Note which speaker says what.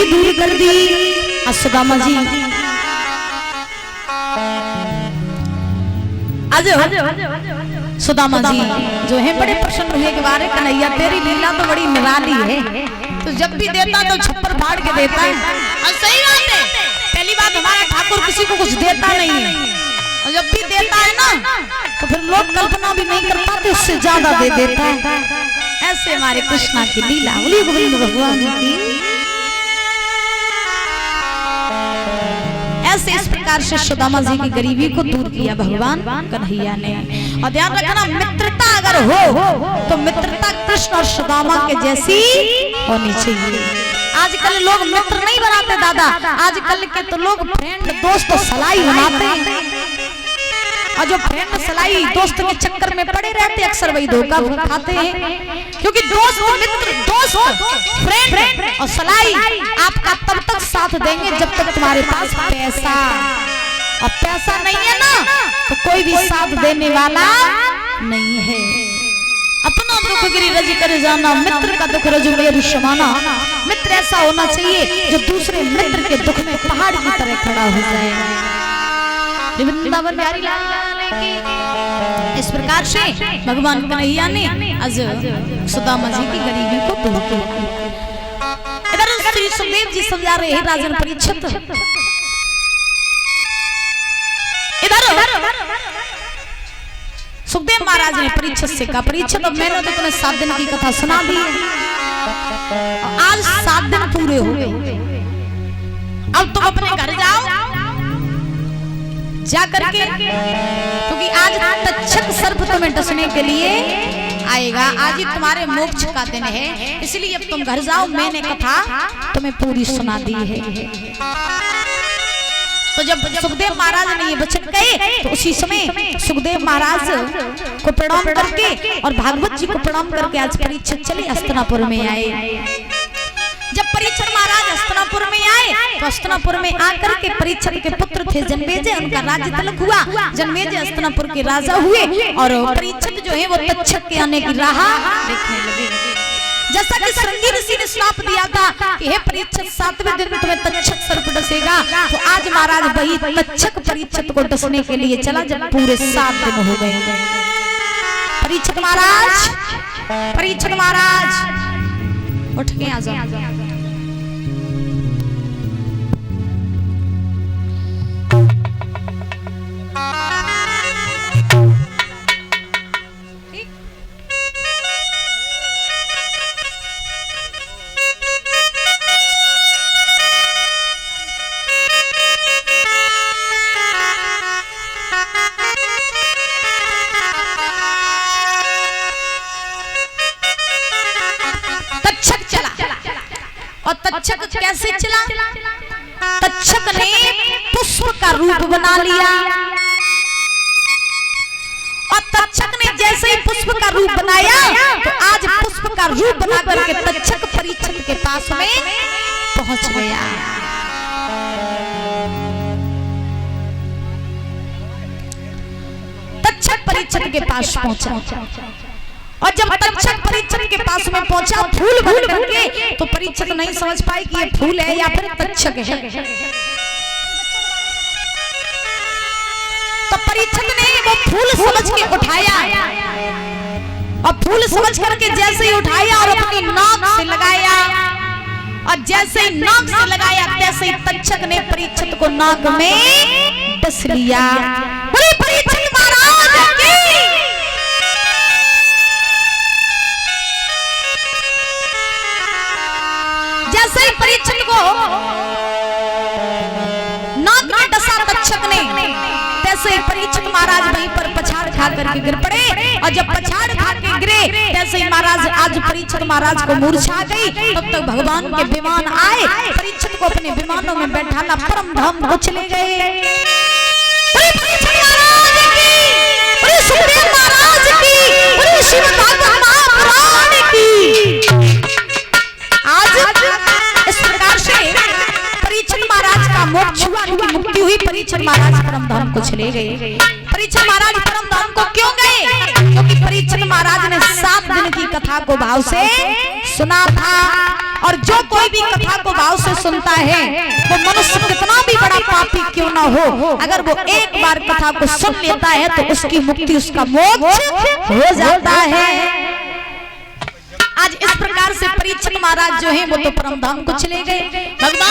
Speaker 1: गरीबी दूर कर दी। सुदामा जी आज सुदामा जी जो है बड़े प्रसन्न हुए के बारे कन्हैया तेरी लीला तो बड़ी निराली है, तो जब भी देता तो छप्पर फाड़ के देता है। और सही बात है, पहली बात हमारा ठाकुर किसी को कुछ देता नहीं है, और जब भी देता है ना तो फिर लोग कल्पना भी नहीं कर पाते उससे ज्यादा दे देता है। ऐसे हमारे कृष्णा की लीला। बोलिए गोविंद भगवान की। ऐसे इस प्रकार से सुदामा जी की गरीबी को दूर किया भगवान कन्हैया ने। और ध्यान रखना, मित्रता अगर हो तो मित्रता कृष्ण और सुदामा के जैसी होनी चाहिए। आजकल लोग मित्र नहीं बनाते दादा, आजकल के तो लोग फ्रेंड दोस्त सलाई बनाते हैं, और जो फ्रेंड सलाई दोस्त के चक्कर में पड़े रहते अक्सर वही धोखा खाते हैं। क्योंकि दोस्त मित्र दोस्त फ्रेंड और सलाई आपका तब तक साथ देंगे जब तक तुम्हारे पास पैसा, और पैसा नहीं है ना तो कोई भी साथ देने वाला नहीं है। अपना दुख गिरी रज कर जाना, मित्र का दुख रजू में समाना। मित्र ऐसा होना चाहिए जो दूसरे मित्र के दुख में पहाड़ की तरह खड़ा हो जाए। वृंदावन बिहारी लाल की। इस प्रकार से भगवान कन्हैया ने आज सुदामा जी की गरीबी को दूर किया। इधर श्री सुखदेव जी समझा रहे हैं राजन परीक्षित। इधर सुखदेव महाराज ने परीक्षित से कहा, परीक्षित अब मैंने तो तुम्हें 7 दिन की कथा सुना दी, आज 7 दिन पूरे हो गए, अब तुम अपने घर जाओ जा करके, क्योंकि आज तक्षक सर्प तुम्हें डसने के लिए आएगा, आज ही तुम्हारे मोक्ष का दिन है, इसलिए अब तुम घर जाओ, मैंने कथा तुम्हें पूरी सुना दी है। तो जब सुखदेव महाराज ने ये वचन कहे तो उसी समय सुखदेव महाराज को प्रणाम करके और भागवत जी को प्रणाम करके आज परीक्षित चले हस्तिनापुर में आए। जब परीक्षित महाराज हस्तिनापुर में आए तो हस्तिनापुर में आकर के परीक्षित के पुत्र थे जन्मेजय, उनका राज्य तिलक हुआ, जन्मेजय हस्तिनापुर के राजा हुए, और परीक्षित जो है वो तक्षक के आने की राह देखने लगे। जैसा कि श्रृंगी ऋषि ने श्राप दिया था कि हे परीक्षित 7वें दिन तुम्हें तक्षक सर्प डसेगा, तो आज महाराज वही तक्षक परीक्षित को डसने के लिए चला जब पूरे 7 दिन हो गए। परीक्षित महाराज उठ के आ जाओ। और तक्षक कैसे चला? तक्षक ने पुष्प का रूप बना लिया, और तक्षक ने जैसे ही पुष्प का रूप बनाया तो आज पुष्प का रूप बना करके तक्षक परीक्षित के पास में पहुंच गया। तक्षक परीक्षित के पास पहुंचा, और जब तक्षक परीक्षित के पास में पहुंचा फूल बन करके, तो परीक्षित नहीं समझ पाई कि ये फूल है या फिर तक्षक है। तो परीक्षित ने वो फूल समझ के उठाया, और फूल समझ करके जैसे ही उठाया और अपनी नाक से लगाया, और जैसे ही नाक से लगाया तैसे ही तक्षक ने परीक्षित को नाक में डस लिया। बोले परीक्षित महाराज की। जैसे ही परीक्षित को नाक में डसा तक्षक ने, तैसे ही परीक्षित महाराज वहीं पर पछाड़ खा करके गिर पड़े, और जब पछाड़ खा के गिरे तैसे ही महाराज आज परीक्षित महाराज को मूर्छा आ गई। तब तक भगवान के विमान आए, परीक्षित को अपने विमानों में बैठाना परम धाम को चले गए। परीक्षित महाराज की, सुखदेव महाराज की, शिव महापुराण की। आज इस प्रकार से परीक्षित महाराज का मोक्ष हुआ, मुक्ति हुई, परीक्षित महाराज परम धाम को चले गए। परीक्षित महाराज परम धाम को क्यों गए? क्योंकि परीक्षित महाराज ने 7 दिन की कथा को भाव से सुना था। और जो कोई भी कथा को भाव से सुनता है वो मनुष्य कितना भी बड़ा पापी क्यों ना हो, अगर वो एक बार कथा को सुन लेता है तो उसकी मुक्ति, उसका मोक्ष हो जाता है। आज इस प्रकार से परीक्षित महाराज जो है वो तो परम धाम को चले गए। भगवान